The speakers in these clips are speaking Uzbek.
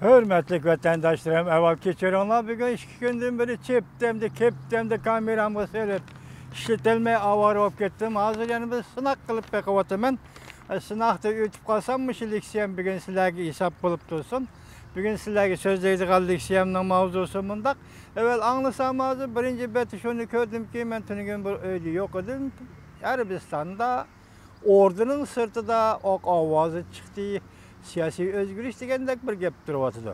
Hürmetli vatandaşlarım, evvel geçirenler bugün 2 gündür beri çeptemde, keptemde kameramı seyret. İşletilmeye avar olup gittim. Hazır yani bir sınak kılıp bekavadım ben. Sınakta ötüp kalsam mı liksiyem bugün sizlerge hesap bulup dursun. Bugün sizlerge sözleydi kaldı liksiyemden mavzusu bundak. Evvel anlasam hazır birinci beti şunu gördüm ki ben tünügün bir öyle yok idim. Arabistan'da ordunun sırtıda ok avazı çıktı. Siyasi özgürlük degandek bir gap turibotidi.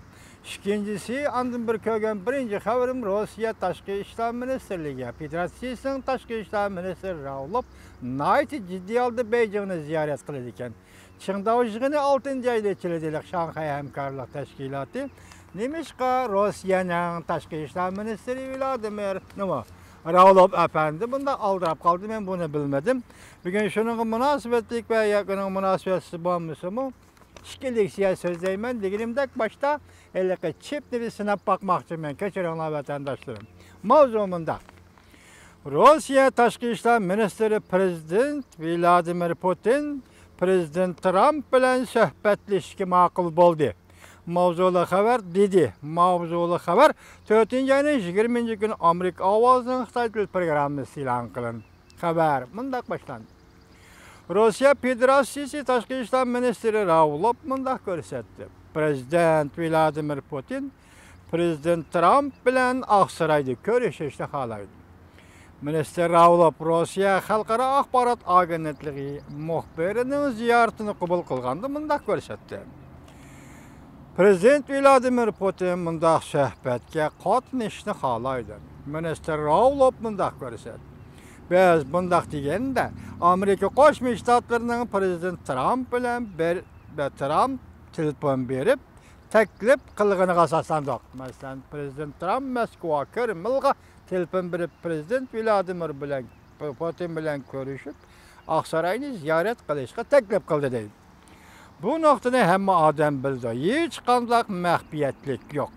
İkincisi, andın bir kögen birinci haberim Rusya Tashqi ishlar ministrligi, Federatsiyasining Tashqi ishlar ministri Ravlov nayt ciddi aldı Beijingni ziyorat qiladi ekan. Qingdao yig'ini 6-nji oyda o'tkaziladi Shanxay hamkorlik tashkiloti. Nemishqa Rossiyaning Tashqi ishlar ministri Vladimir Ravlov efendi bunda aldırıp kaldı, ben bunu bilmedim. Bugün şunun münasebetlik ve yakının münasebetsiz bulmuşumu. İşkilik siyasi sözleymen dilimdek başta elbette çipli bir sınıf bakmakçı ben keçirenler vatandaşlarım. Mavzumunda Rusya Tashqi ishlar ministri Prezident Vladimir Putin Prezident Trump bilan suhbatlashishga ma'qul bo'ldi. Mavzuli xabar dedi. Mavzuli xabar 4-nji ayning 20-nji kuni Amerika ovozining Xitoy til programmasi e'lon qilindi. Xabar mundaq boshlandi. Rusya Federatsiyasi Tashqi ishlar ministri Ravlov mundaq ko'rsatdi. Prezident Vladimir Putin Prezident Trump bilan Oqsaroyda ko'rishishni xohlaydi. Minister Ravlov Rusya Xalqaro axborot agentligi muxbirining ziyoratini qabul qilganda mundaq ko'rsatdi. Prezident Vladimir Putin mundaq suhbatga qatnashishni xohlaydi. Minister Ravlov mundaq ko'rsatdi. Biz bundaq deganda Amerika Qo'shma Shtatlarining Prezident Trump bilan Trump telefon berib taklif qilganiga asoslandik. Masalan, Prezident Trump Moskva Kremlga telefon berib Prezident Vladimir bilan Putin bilan ko'rishib, Oqsaroyni ziyorat qilishga taklif qildi deydi. Bu nuqtani hamma odam bildi. Hech qanday maxfiyatlik yo'q.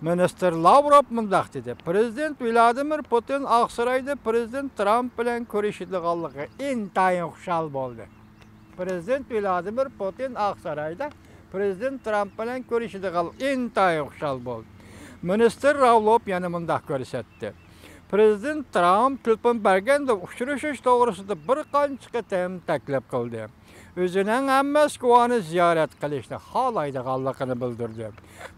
Minister Lavrov mundaq dedi. Prezident Vladimir Putin Oqsaroyda Prezident Trump bilan ko'rishadiganligi intayin xushal bo'ldi. Prezident Vladimir Putin Oqsaroyda Prezident Trump bilan ko'rishadiganligi intayin xushal bo'ldi. Minister Ravlov yana mundaq ko'rsatdi. Prezident Trump telefon berganda uchrashish to'g'risida bir qancha qatam taklif qildi. O'zining ham Moskvani ziyorat qilishni xohlaydiganligini bildirdi.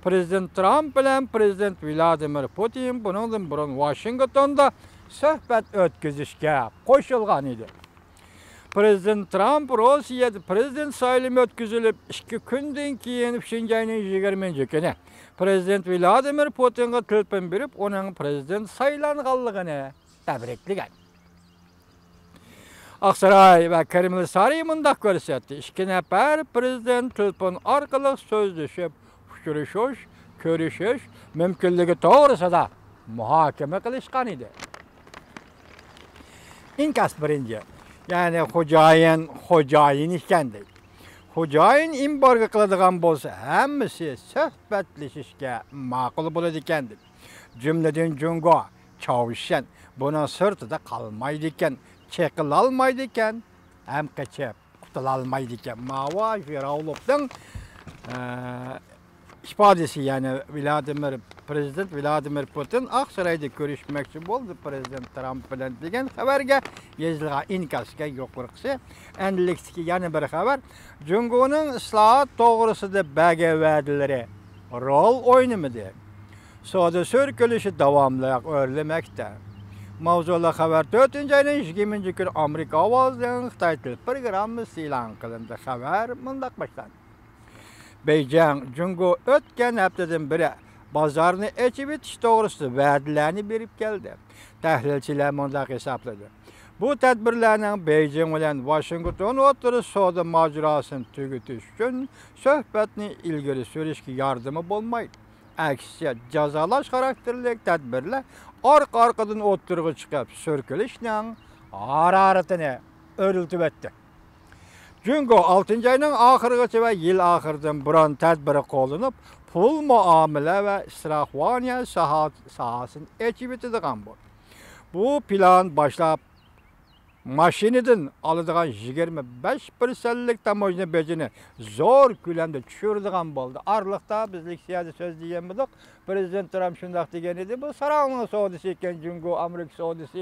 Prezident Trump bilan Prezident Vladimir Putin bundan burun Washingtonda suhbat o'tkazishga qo'shilgan edi. Prezident Trump Rossiyada prezident saylimi o'tkazilib 2 kundan keyin 3-nji ayning 20-nji kuni Prezident Vladimir Putinga telefon berib, uning prezident saylanganligini tabriklagan. Oqsaroy va Kreml saroyi mundaq ko'rsatdi. 2 nafar prezident telefon orqali so'zlashib, ko'rishish mumkinligi to'g'risida muhokama qilishgan edi. İnkas birinci. Yani xo'jayin ekanday. Xo'jayin embargo qiladigan bo'lsa, hammasi suhbatlashishga ma'qul bo'ladi ekanday. Jumladan Jungo, Chavshan buni sirtida qolmaydi ekan. Çekilolmaydi ekan, ham qochib qutulolmaydi ekan. Mava Ravlovning ifodasi, yani Prezident Vladimir Putin Oqsaroyda ko'rishmoqchi bo'ldi Prezident Trump bilan degan xabarga yozilgan inkasga yo'qirqisi. Endilikdagi yana bir xabar, Jungoning islohot to'g'risida bergan va'dalari rol o'ynamadi. Savdo so'rkilishi davomli o'rlamoqda. Mavzuli xabar 4-nji ayning 20-nji kuni Amerika ovozining Xitoy til programmasi e'lon qilindi. Xabar mundaq boshlandi. Beijing Jungo o'tgan haftadan beri bozorni ochib etish to'g'risida va'dalarni berib keldi. Tahlilchilar mundaq hisobladi. Bu tadbirlarning Beijing bilan Washington o'rtasida savdo mojarosini tugatish uchun suhbatni ilgari surishga yordami bo'lmaydi. Aksiya jazolash xarakterli tadbirlar orqa-orqadan o'tirg'i chiqib, so'rkilishning haroratini o'riltib o'tdi. Jungo 6-nji ayning oxirigacha va yil oxiridan biron tadbiri qo'llanib, pul muomala va isroqvoniya sohasini ochib etadigan bo'ldi. Bu plan boshlab maşinidin alıdığan 25%'lik tamojna becini zor külemde düşürdüğün boldu. Arlıqta bizlik siyasi söz diyen bulduk. Prezident Trump şundaq degen idi. Bu sarağının soğudusu iken Cungo Amerika soğudusu.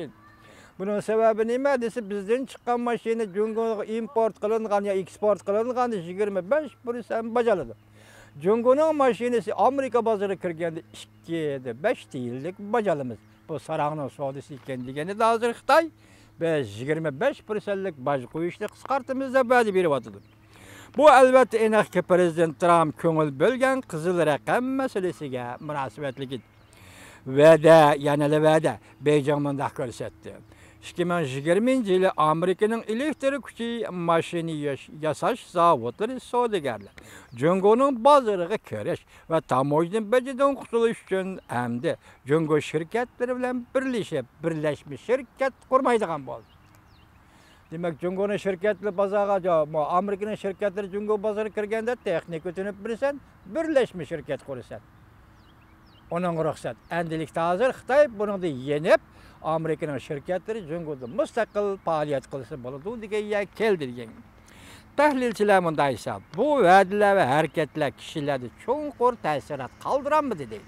Bunun sebebi nima dese bizden çıkan maşina Jungo'ga import kılıngan ya eksport kılıngan 25% bacalıdı. Jungo'nun maşinesi Amerika bazarı kirgende 2-5 değillik bacalımız. Bu sarağının soğudusu iken degeni de hazır Xitay. Biz 25%'lik baj koyuşlu kıskartımızda badi berip atıdı. Bu elbette enakki Prezident Trump köngül bölgen kızıl rakam meselesiga münasebetli. Vədə, yanılı vədə Beycanmında göstərdi. 2020 yılı Amerika'nın elektrik gücü maşini yasaş zavodları savdogarlar. Jungo'nun bazarıga kiriş ve tamojdan beciden qutuluş üçün hamda Jungo şirketleri bilan birleşmiş şirket kurmaydigan boldu. Demek Jungo'nun şirketli bazarga, Amerika'nın şirketleri Jungo bazarı kirgende texnik ötünüp birsen birleşmiş şirket kurursan. Onun ruhsat. Endilikte hazır Xitay bunu da yenip Amerika'nın şirketleri Jungo'da müstakil faaliyet kılsa boludu diye keldirgen. Tahlilçiler mundaysa bu vədiler ve hareketler kişilerde çoğunqur təsirat kaldıran mı dedi.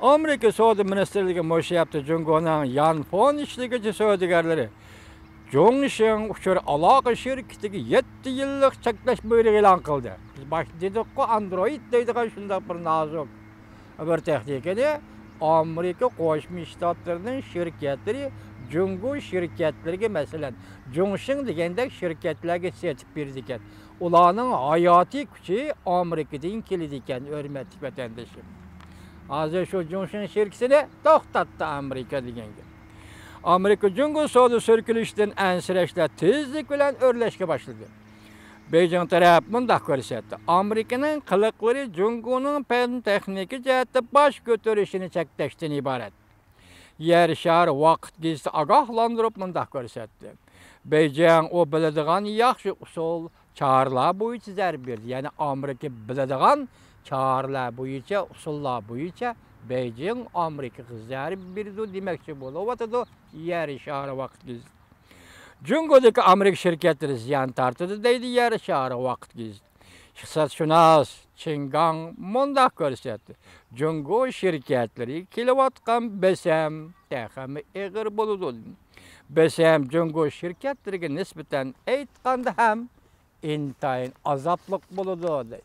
Amerika Savdo Ministerliği moşe yaptı Jungo'nun yan fon işligici savdogarları. Jongshin uçur alaqa şirketiga 7 yıllık çekleş buyruğu elan kıldı. Biz baş dedik ki Android deydiğen şunda bir nazuk bir texnikada Amerika Qo'shma Shtatlarının şirketleri Jungo şirketleriga masalan Jongshin degandek şirketlarga setib berdi ekan. Ularning hayoti kuchi Amerikadan keladi ekan, hurmatli vatandoshim. Hozir shu Jongshin şirketini to'xtatdi Amerika deganga. Amerika Jungo savdo sirkilishdan ansirashlar tezlik bilan o'rlashga boshladi. Beijing taraf mundaq ko'rsatdi. Amerikaning qiliqlari Jungo'ning fan texnika jihatda bosh ko'tarishini cheklashdan iborat. Yer shari vaqt gazeti ogohlantirib mundaq ko'rsatdi. Beijing o biladigan yaxshi usul choralar bo'yicha zarb berdi. Ya'ni Amerika biladigan choralar bo'yicha, usullar bo'yicha Beijing Amerikaga zarb berdi demoqchi bo'lyapti. Yer shari vaqt gazeti. Jungo'daki Amerika şirketleri ziyan tartıdı deydi yer şahı vaqt gizdi. İqtisadshunos Chingang mundaq ko'rsatdi. Jungo şirketleri kilovatgan besam texmi eg'ir bo'ladi. Besam Jungo şirketleriga nisbatan aytganda ham intayin azaplık bo'ladi.